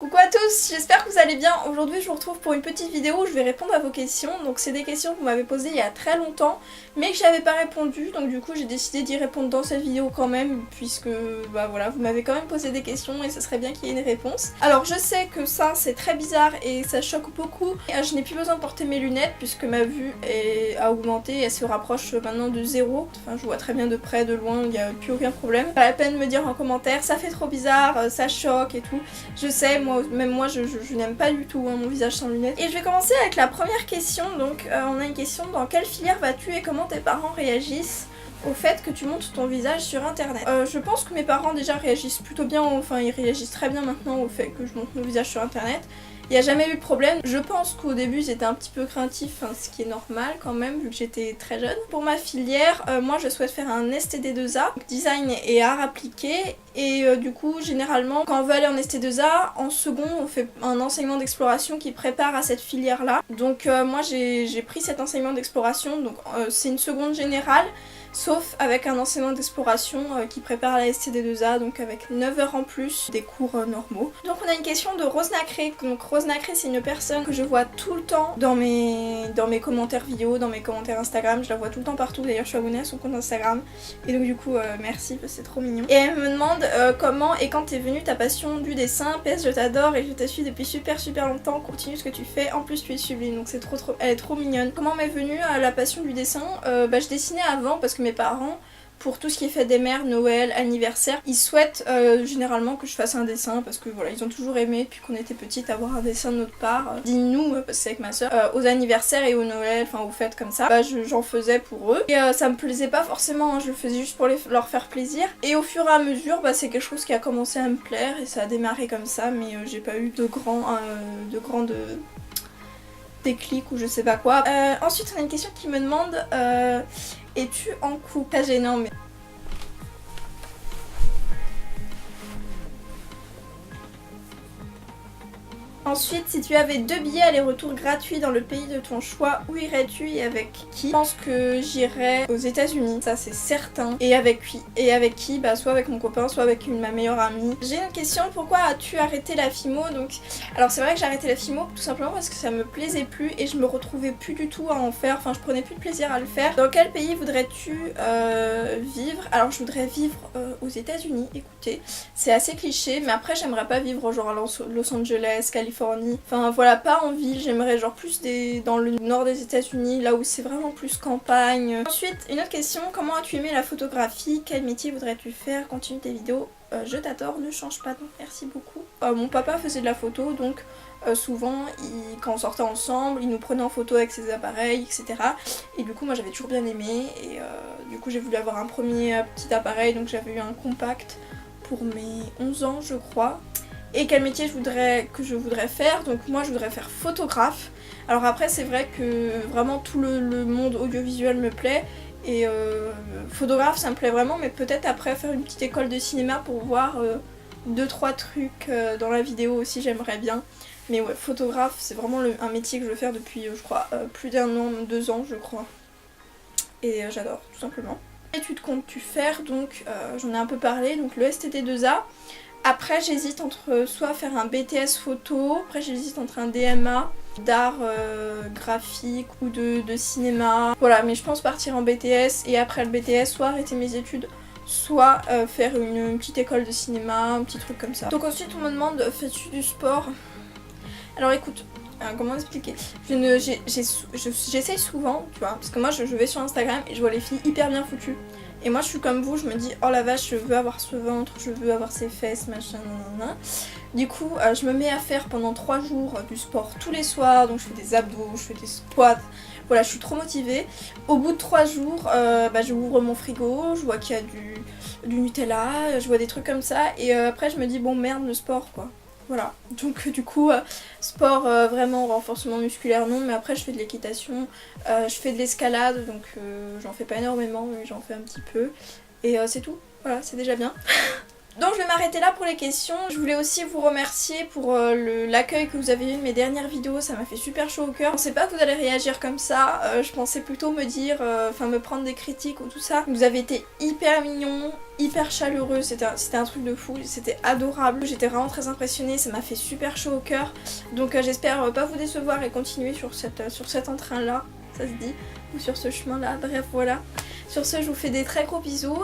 Coucou à tous, j'espère que vous allez bien. Aujourd'hui je vous retrouve pour une petite vidéo où je vais répondre à vos questions. Donc c'est des questions que vous m'avez posées il y a très longtemps mais que j'avais pas répondu. Donc du coup j'ai décidé d'y répondre dans cette vidéo quand même puisque bah voilà, vous m'avez quand même posé des questions et ce serait bien qu'il y ait une réponse. Alors je sais que ça c'est très bizarre et ça choque beaucoup. Je n'ai plus besoin de porter mes lunettes puisque ma vue a augmenté et elle se rapproche maintenant de 0. Enfin je vois très bien de près, de loin, il n'y a plus aucun problème. Pas la peine de me dire en commentaire ça fait trop bizarre, ça choque et tout. Je sais, même moi je n'aime pas du tout mon visage sans lunettes. Et je vais commencer avec la première question. Donc on a une question: dans quelle filière vas-tu et comment tes parents réagissent au fait que tu montes ton visage sur internet? Je pense que mes parents déjà réagissent plutôt bien, enfin ils réagissent très bien maintenant au fait que je monte mon visage sur internet. Il n'y a jamais eu de problème. Je pense qu'au début ils étaient un petit peu craintifs, ce qui est normal quand même vu que j'étais très jeune. Pour ma filière, moi je souhaite faire un STD2A, design et art appliqué. Et du coup généralement quand on veut aller en ST2A, en second on fait un enseignement d'exploration qui prépare à cette filière là. Donc moi j'ai pris cet enseignement d'exploration, donc c'est une seconde générale. Sauf avec un enseignement d'exploration qui prépare à la STD2A, donc avec 9 heures en plus des cours normaux. Donc on a une question de Rose Nacré. Donc Rose Nacré c'est une personne que je vois tout le temps dans mes commentaires vidéo, dans mes commentaires Instagram. Je la vois tout le temps partout, d'ailleurs je suis abonnée à son compte Instagram. Et donc du coup merci parce que c'est trop mignon. Et elle me demande comment et quand t'es venue ta passion du dessin. PS je t'adore et je te suis depuis super longtemps, continue ce que tu fais, en plus tu es sublime. Donc c'est trop, elle est trop mignonne. Comment m'est venue la passion du dessin? Je dessinais avant parce que mes parents, pour tout ce qui est fête des mères, Noël, anniversaire, ils souhaitent généralement que je fasse un dessin parce que voilà, ils ont toujours aimé depuis qu'on était petite avoir un dessin de notre part, digne-nous, parce que c'est avec ma soeur, aux anniversaires et au Noël, enfin aux fêtes comme ça, j'en faisais pour eux. Et ça me plaisait pas forcément, hein, je le faisais juste pour leur faire plaisir. Et au fur et à mesure, c'est quelque chose qui a commencé à me plaire et ça a démarré comme ça, mais j'ai pas eu de grandes déclic ou je sais pas quoi. Ensuite on a une question qui me demande es-tu en couple? Pas gênant mais... Ensuite, si tu avais 2 billets aller-retour gratuits dans le pays de ton choix, où irais-tu et avec qui? Je pense que j'irais aux États-Unis, ça c'est certain. Et avec qui? Soit avec mon copain, soit avec ma meilleure amie. J'ai une question: pourquoi as-tu arrêté la FIMO? Donc, alors c'est vrai que j'ai arrêté la FIMO tout simplement parce que ça me plaisait plus et je me retrouvais plus du tout à en faire. Enfin, je prenais plus de plaisir à le faire. Dans quel pays voudrais-tu vivre? Alors, je voudrais vivre aux États-Unis. Écoutez, c'est assez cliché, mais après j'aimerais pas vivre genre à Los Angeles, Californie. Enfin voilà, pas en ville, j'aimerais genre plus dans le nord des États-Unis, là où c'est vraiment plus campagne. Ensuite, une autre question: comment as-tu aimé la photographie? Quel métier voudrais-tu faire? Continue tes vidéos, je t'adore, ne change pas, donc merci beaucoup. Mon papa faisait de la photo, donc souvent quand on sortait ensemble, il nous prenait en photo avec ses appareils, etc. Et du coup moi j'avais toujours bien aimé et du coup j'ai voulu avoir un premier petit appareil, donc j'avais eu un compact pour mes 11 ans je crois. Et quel métier je voudrais faire? Donc moi je voudrais faire photographe. Alors après c'est vrai que vraiment tout le monde audiovisuel me plaît et photographe ça me plaît vraiment, mais peut-être après faire une petite école de cinéma pour voir 2-3 trucs dans la vidéo aussi, j'aimerais bien. Mais ouais, photographe c'est vraiment un métier que je veux faire depuis je crois plus d'1 an, 2 ans je crois. Et j'adore tout simplement. Quelle étude comptes-tu faire? Donc j'en ai un peu parlé, donc le STD2A. Après j'hésite entre soit faire un BTS photo, après j'hésite entre un DMA d'art graphique ou de cinéma. Voilà, mais je pense partir en BTS et après le BTS soit arrêter mes études, soit faire une petite école de cinéma, un petit truc comme ça. Donc ensuite on me demande fais-tu du sport? Alors écoute, comment expliquer? J'essaye souvent, tu vois, parce que moi je vais sur Instagram et je vois les filles hyper bien foutues. Et moi je suis comme vous, je me dis oh la vache, je veux avoir ce ventre, je veux avoir ces fesses, machin, nanana. Du coup je me mets à faire pendant 3 jours du sport tous les soirs, donc je fais des abdos, je fais des squats. Voilà, je suis trop motivée. Au bout de 3 jours, j'ouvre mon frigo, je vois qu'il y a du Nutella, je vois des trucs comme ça. Et après je me dis bon merde, le sport quoi. Voilà, donc du coup sport vraiment renforcement musculaire non, mais après je fais de l'équitation, je fais de l'escalade, donc j'en fais pas énormément mais j'en fais un petit peu et c'est tout, voilà c'est déjà bien. Donc je vais m'arrêter là pour les questions. Je voulais aussi vous remercier pour l'accueil que vous avez eu de mes dernières vidéos, ça m'a fait super chaud au cœur. Je pensais pas que vous allez réagir comme ça, je pensais plutôt me dire, me prendre des critiques ou tout ça. Vous avez été hyper mignons, hyper chaleureux, c'était un truc de fou, c'était adorable. J'étais vraiment très impressionnée, ça m'a fait super chaud au cœur. Donc j'espère pas vous décevoir et continuer sur cet entrain là, ça se dit, ou sur ce chemin là, bref voilà. Sur ce, je vous fais des très gros bisous.